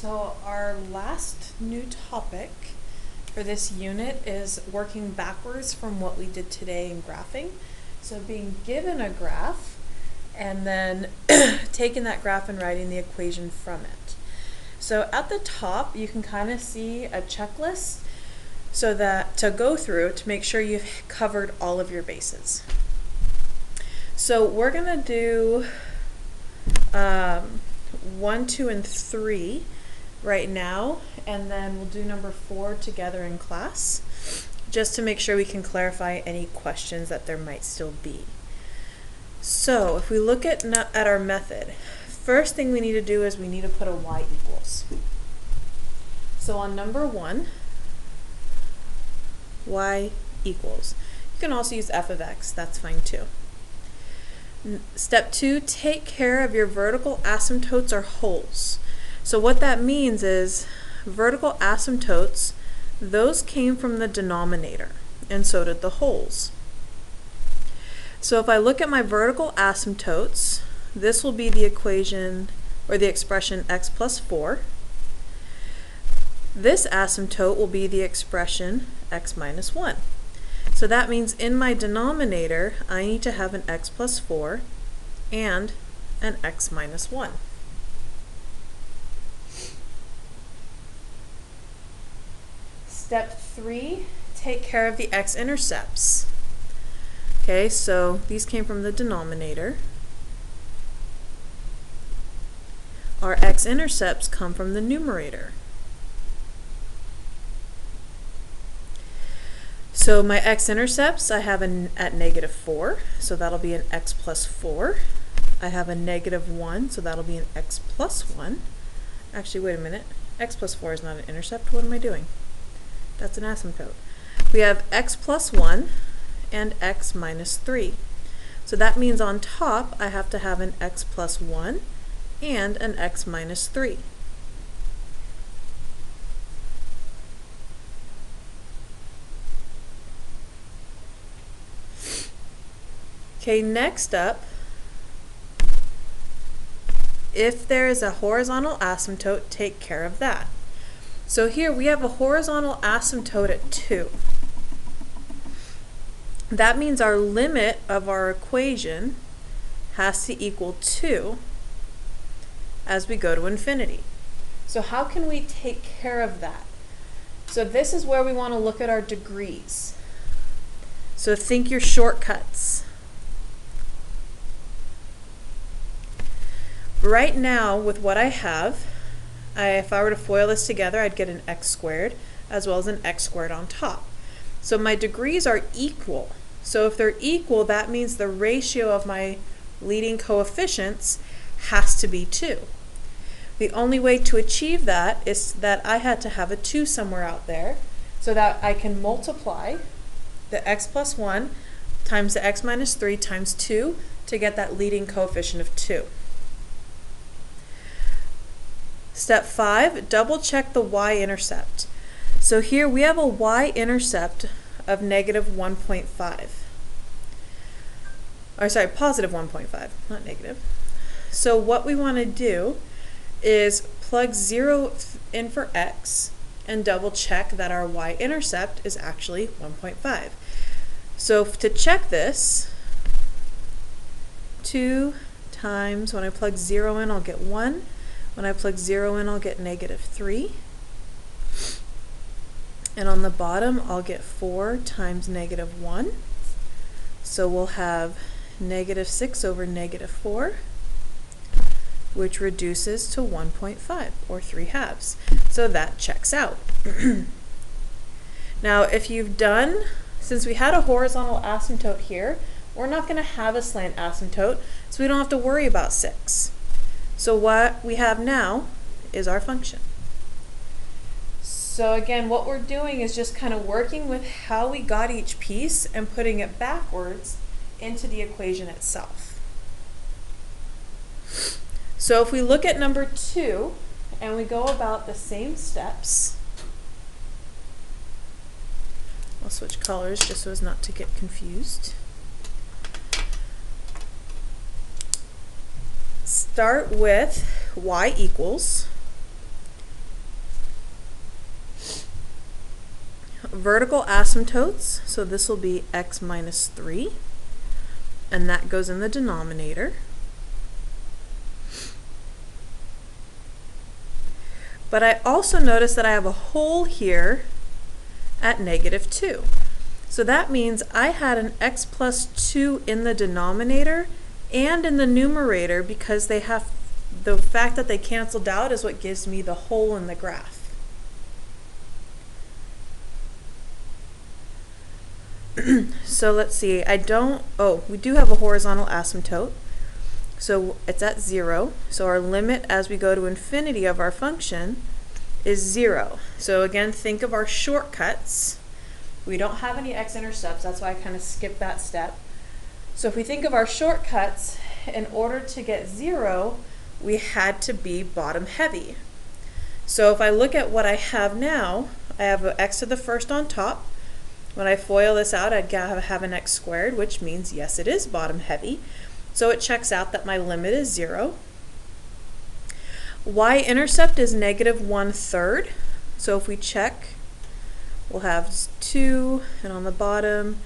So our last new topic for this unit is working backwards from what we did today in graphing. So being given a graph and then taking that graph and writing the equation from it. So at the top you can kind of see a checklist so that to go through to make sure you've covered all of your bases. So we're going to do 1, 2, and 3 right now, and then we'll do number 4 together in class, just to make sure we can clarify any questions that there might still be. So if we look at our method, first thing we need to do is we need to put a y equals. So on number 1, y equals. You can also use f of x, that's fine too. Step 2, take care of your vertical asymptotes or holes. So what that means is vertical asymptotes, those came from the denominator, and so did the holes. So if I look at my vertical asymptotes, this will be the equation or the expression x plus 4. This asymptote will be the expression x minus 1. So that means in my denominator, I need to have an x plus 4 and an x minus 1. Step 3, take care of the x-intercepts. Okay, so these came from the denominator. Our x-intercepts come from the numerator. So my x-intercepts, I have at negative 4, so that'll be an x plus 4. I have a negative 1, so that'll be an x plus 1. Actually, wait a minute. X plus 4 is not an intercept. What am I doing? That's an asymptote. We have x plus 1 and x minus 3. So that means on top, I have to have an x plus 1 and an x minus 3. Okay, next up, if there is a horizontal asymptote, take care of that. So here we have a horizontal asymptote at 2. That means our limit of our equation has to equal 2 as we go to infinity. So how can we take care of that? So this is where we want to look at our degrees. So think your shortcuts. Right now, with what I have, if I were to FOIL this together, I'd get an x squared as well as an x squared on top. So my degrees are equal. So if they're equal, that means the ratio of my leading coefficients has to be 2. The only way to achieve that is that I had to have a 2 somewhere out there so that I can multiply the x plus 1 times the x minus 3 times 2 to get that leading coefficient of 2. Step 5, double check the y-intercept. So here we have a y-intercept of negative 1.5. Or sorry, positive 1.5, not negative. So what we want to do is plug 0 in for x and double check that our y-intercept is actually 1.5. So to check this, 2 times, when I plug 0 in, I'll get 1. When I plug 0 in, I'll get negative 3. And on the bottom, I'll get 4 times negative 1. So we'll have negative 6 over negative 4, which reduces to 1.5, or 3/2. So that checks out. Now, if you've done, since we had a horizontal asymptote here, we're not going to have a slant asymptote, so we don't have to worry about 6. So what we have now is our function. So again, what we're doing is just kind of working with how we got each piece and putting it backwards into the equation itself. So if we look at number 2 and we go about the same steps, I'll switch colors just so as not to get confused. Start with y equals. vertical asymptotes, so this will be x minus 3, and that goes in the denominator. But I also notice that I have a whole here at negative 2. So that means I had an x plus 2 in the denominator and in the numerator, because they have the fact that they canceled out is what gives me the hole in the graph. So let's see, we do have a horizontal asymptote. So it's at 0. So our limit as we go to infinity of our function is 0. So again, think of our shortcuts. We don't have any x-intercepts, that's why I kind of skipped that step. So if we think of our shortcuts, in order to get 0, we had to be bottom heavy. So if I look at what I have now, I have an x to the first on top. When I FOIL this out, I'd have an x squared, which means yes, it is bottom heavy. So it checks out that my limit is 0. Y-intercept is negative 1/3. So if we check, we'll have 2, and on the bottom,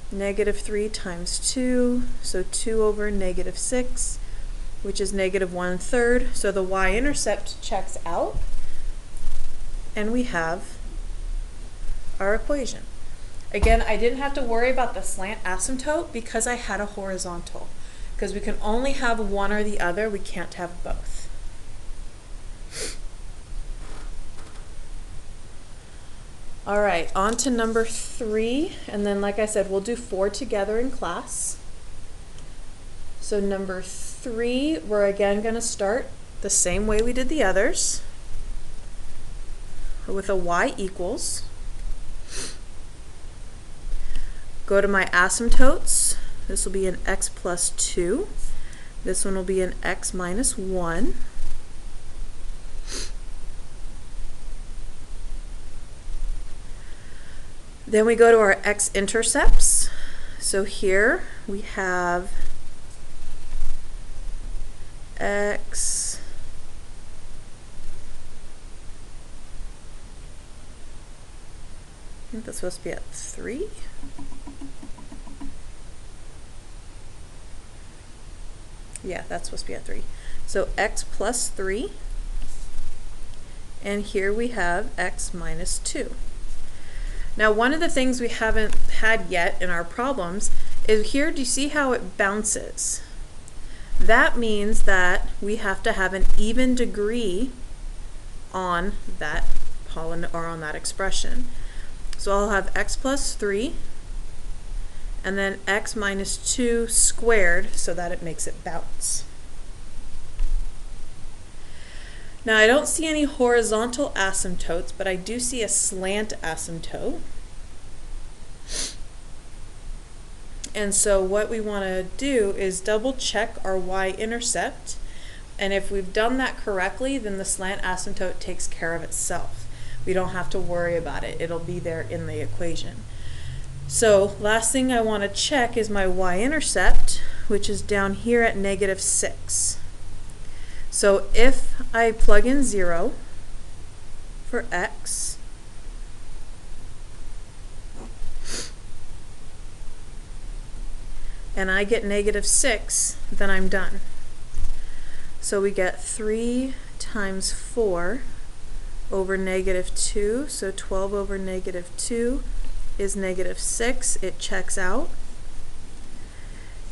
negative 3 times 2, so 2 over negative 6, which is negative 1/3. So the y-intercept checks out, and we have our equation. Again, I didn't have to worry about the slant asymptote because I had a horizontal. Because we can only have one or the other, we can't have both. All right, on to number 3, and then like I said, we'll do 4 together in class. So number 3, we're again going to start the same way we did the others, with a y equals. Go to my asymptotes. This will be an x plus 2. This one will be an x minus 1. Then we go to our x-intercepts. So here we have x I think that's supposed to be at 3. Yeah, that's supposed to be at 3. So x plus 3, and here we have x minus 2. Now, one of the things we haven't had yet in our problems is here, do you see how it bounces? That means that we have to have an even degree on that or on that expression. So I'll have x plus 3, and then x minus 2 squared, so that it makes it bounce. Now I don't see any horizontal asymptotes, but I do see a slant asymptote. And so what we want to do is double check our y-intercept, and if we've done that correctly, then the slant asymptote takes care of itself. We don't have to worry about it. It'll be there in the equation. So last thing I want to check is my y-intercept, which is down here at negative 6. So if I plug in 0 for x, and I get negative 6, then I'm done. So we get 3 times 4 over negative 2, so 12 over negative 2 is negative 6. It checks out.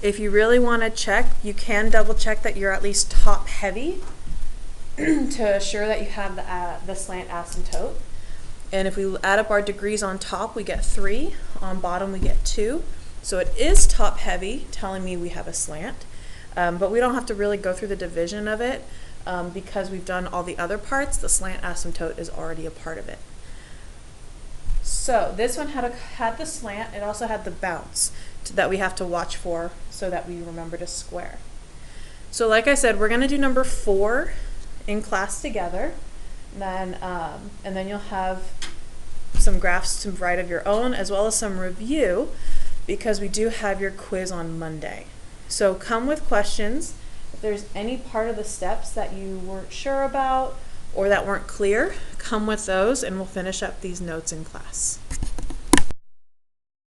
If you really want to check, you can double check that you're at least top heavy to assure that you have the slant asymptote. And if we add up our degrees on top, we get 3. On bottom, we get 2. So it is top heavy, telling me we have a slant. But we don't have to really go through the division of it because we've done all the other parts. The slant asymptote is already a part of it. So this one had the slant. It also had the bounce that we have to watch for so that we remember to square. So like I said, we're going to do number 4 in class together. And then you'll have some graphs to write of your own, as well as some review, because we do have your quiz on Monday. So come with questions. If there's any part of the steps that you weren't sure about or that weren't clear, come with those, and we'll finish up these notes in class.